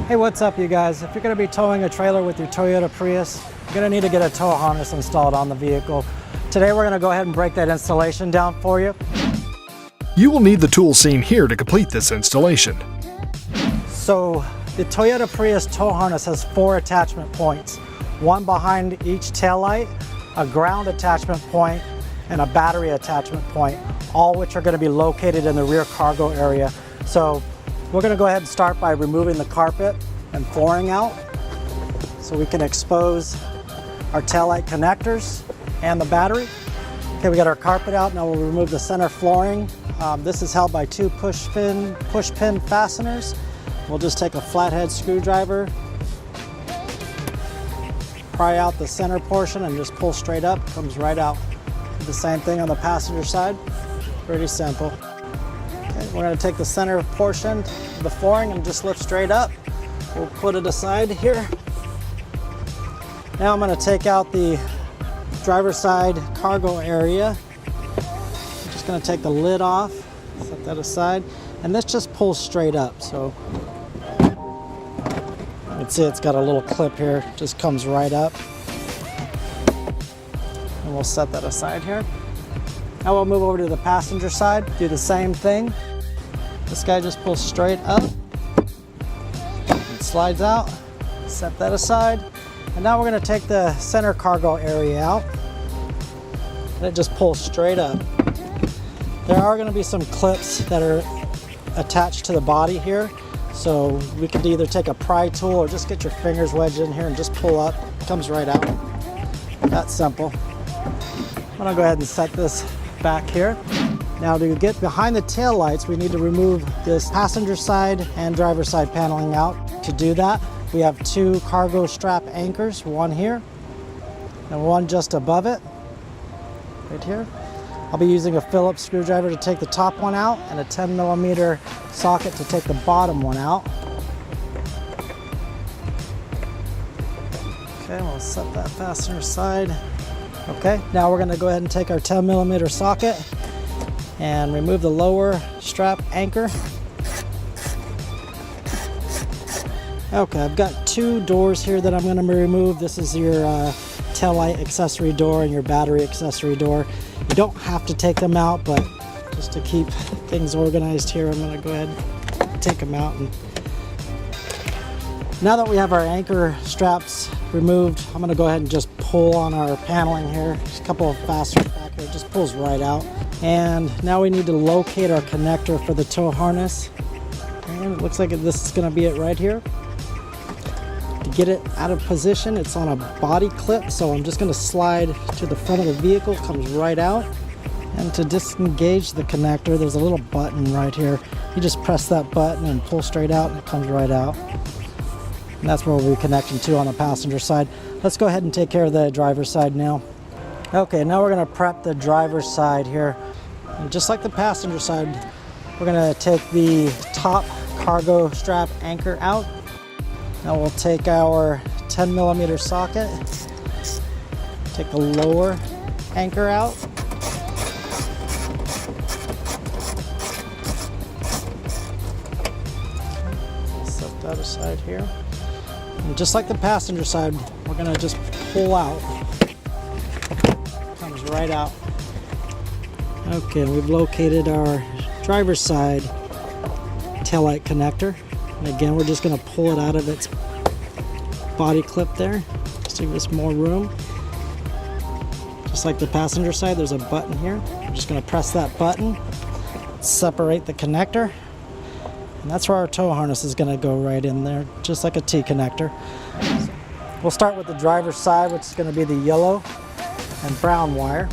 Hey, what's up you guys? If you're going to be towing a trailer with your Toyota Prius, you're going to need to get a tow harness installed on the vehicle. Today we're going to go ahead and break that installation down for you. You will need the tools seen here to complete this installation. So the Toyota Prius tow harness has 4 attachment points, one behind each taillight, a ground attachment point, and a battery attachment point, all which are going to be located in the rear cargo area. So we're going to go ahead and start by removing the carpet and flooring out so we can expose our taillight connectors and the battery. Okay, we got our carpet out. Now we'll remove the center flooring. This is held by 2 push pin fasteners. We'll just take a flathead screwdriver, pry out the center portion and just pull straight up. It comes right out. Do the same thing on the passenger side. Pretty simple. Okay, we're going to take the center portion of the flooring and just lift straight up. We'll put it aside here. Now I'm going to take out the driver's side cargo area. I'm just going to take the lid off, set that aside, and this just pulls straight up. So you can see it's got a little clip here, just comes right up. And we'll set that aside here. Now we'll move over to the passenger side, do the same thing. This guy just pulls straight up, and slides out, set that aside. And now we're going to take the center cargo area out, and it just pulls straight up. There are going to be some clips that are attached to the body here, so we could either take a pry tool or just get your fingers wedged in here and just pull up. It comes right out. That's simple. I'm going to go ahead and set this back here. Now to get behind the tail lights, we need to remove this passenger side and driver side paneling out. To do that, we have 2 cargo strap anchors, one here and one just above it, right here. I'll be using a Phillips screwdriver to take the top one out and a 10mm socket to take the bottom one out. Okay, we'll set that passenger side. Okay, now we're going to go ahead and take our 10mm socket and remove the lower strap anchor. Okay, I've got 2 doors here that I'm going to remove. This is your taillight accessory door and your battery accessory door. You don't have to take them out, but just to keep things organized here, I'm going to go ahead and take them out. And now that we have our anchor straps removed, I'm going to go ahead and just pull on our paneling here. Just a couple of fasteners back here, it just pulls right out. And now we need to locate our connector for the tow harness. And it looks like this is going to be it right here. To get it out of position, it's on a body clip, so I'm just going to slide to the front of the vehicle, comes right out. And to disengage the connector, there's a little button right here. You just press that button and pull straight out and it comes right out. And that's where we'll be connecting to on the passenger side. Let's go ahead and take care of the driver's side now. Okay, now we're going to prep the driver's side here. And just like the passenger side, we're going to take the top cargo strap anchor out. Now we'll take our 10mm socket, take the lower anchor out. Set that aside here. And just like the passenger side, we're going to just pull out. Comes right out. Okay, we've located our driver's side taillight connector. And again, we're just going to pull it out of its body clip there, just to give us more room. Just like the passenger side, there's a button here. We're just going to press that button, separate the connector, and that's where our tow harness is going to go right in there, just like a T connector. We'll start with the driver's side, which is going to be the yellow and brown wire.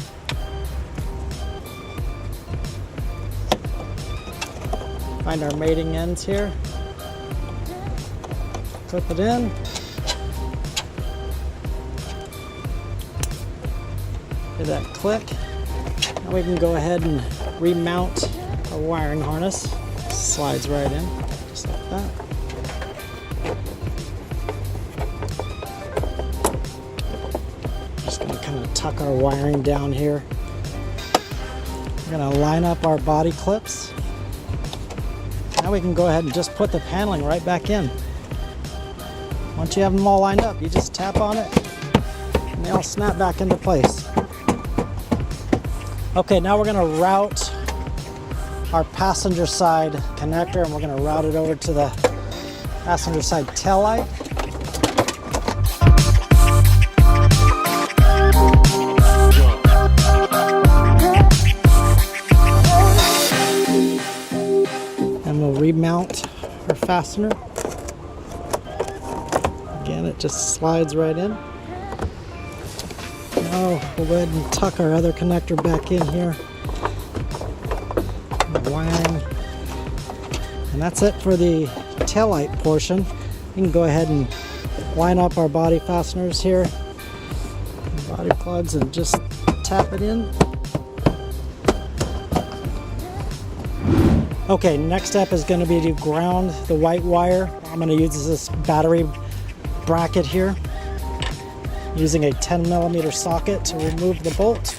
Find our mating ends here. Clip it in. Hear that click. Now we can go ahead and remount our wiring harness. Slides right in, just like that. Just gonna kind of tuck our wiring down here. We're going to line up our body clips. Now we can go ahead and just put the paneling right back in. Once you have them all lined up, you just tap on it and they all snap back into place. Okay, now we're gonna route our passenger side connector and we're gonna route it over to the passenger side tail light. And we'll remount our fastener. Again, it just slides right in. Now we'll go ahead and tuck our other connector back in here. Wang. And that's it for the taillight portion. We can go ahead and line up our body fasteners here, body plugs, and just tap it in. Okay, next step is going to be to ground the white wire. I'm going to use this battery bracket here, using a 10mm socket to remove the bolt.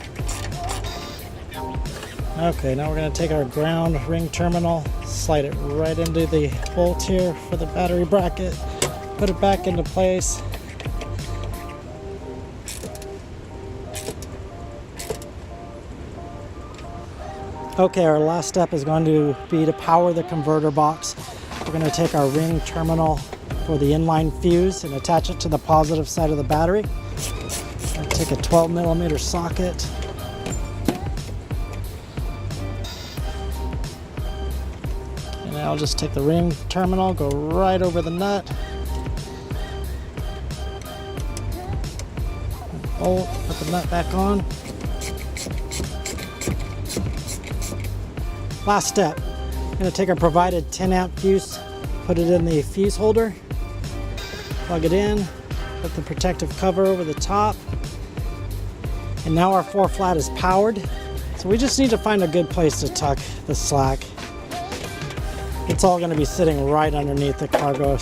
Okay, now we're going to take our ground ring terminal, slide it right into the bolt here for the battery bracket, put it back into place. Okay, our last step is going to be to power the converter box. We're going to take our ring terminal for the inline fuse and attach it to the positive side of the battery. I'll take a 12mm socket. And I'll just take the ring terminal, go right over the nut. Bolt, put the nut back on. Last step, I'm going to take our provided 10-amp fuse, put it in the fuse holder, plug it in, put the protective cover over the top, and now our 4-flat is powered. So we just need to find a good place to tuck the slack. It's all going to be sitting right underneath the cargo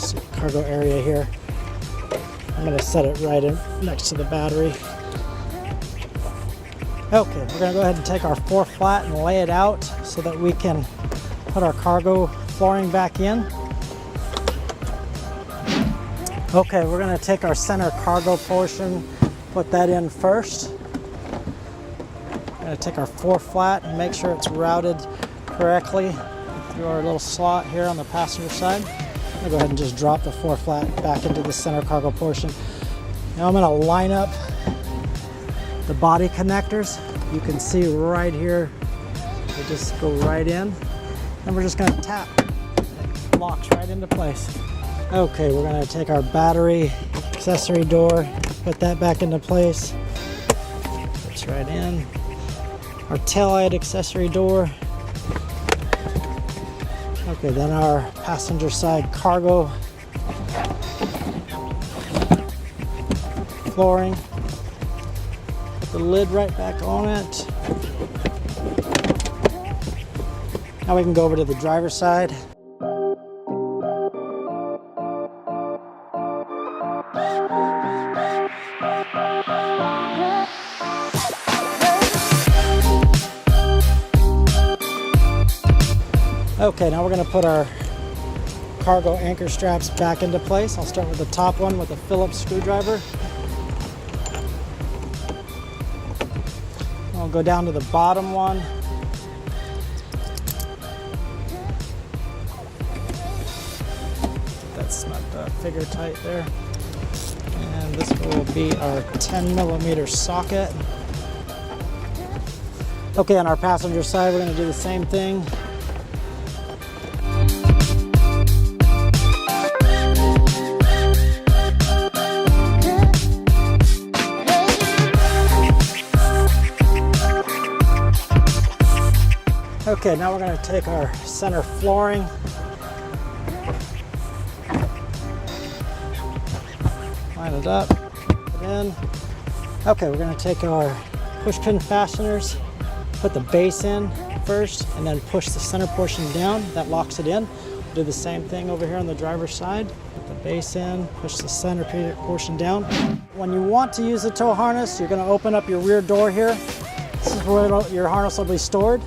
area here. I'm going to set it right in next to the battery. Okay, we're going to go ahead and take our 4-flat and lay it out so that we can put our cargo flooring back in. Okay, we're going to take our center cargo portion, put that in first. We're going to take our 4-flat and make sure it's routed correctly through our little slot here on the passenger side. I'm going to go ahead and just drop the 4-flat back into the center cargo portion. Now I'm going to line up the body connectors. You can see right here, they just go right in. And we're just going to tap. It locks right into place. Okay, we're going to take our battery accessory door, put that back into place. Fits right in. Our taillight accessory door. Okay, then our passenger side cargo flooring. Put the lid right back on it. Now we can go over to the driver's side. Okay, now we're going to put our cargo anchor straps back into place. I'll start with the top one with a Phillips screwdriver. I'll go down to the bottom one. Get that snugged up, figure tight there. And this will be our 10mm socket. Okay, on our passenger side, we're going to do the same thing. Okay, now we're going to take our center flooring, line it up, put it in. Okay, we're going to take our push pin fasteners, put the base in first, and then push the center portion down. That locks it in. We'll do the same thing over here on the driver's side. Put the base in, push the center portion down. When you want to use the tow harness, you're going to open up your rear door here. This is where your harness will be stored.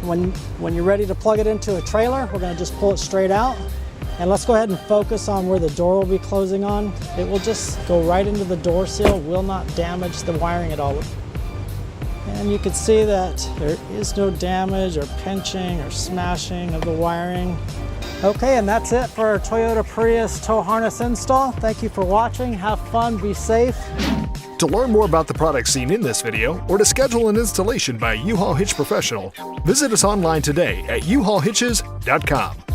When you're ready to plug it into a trailer, we're going to just pull it straight out And let's go ahead and focus on where the door will be closing on. It will just go right into the door seal, will not damage the wiring at all. And you can see that there is no damage or pinching or smashing of the wiring. Okay, and that's it for our Toyota Prius tow harness install. Thank you for watching. Have fun, be safe. To learn more about the products seen in this video, or to schedule an installation by a U-Haul Hitch professional, visit us online today at uhaulhitches.com.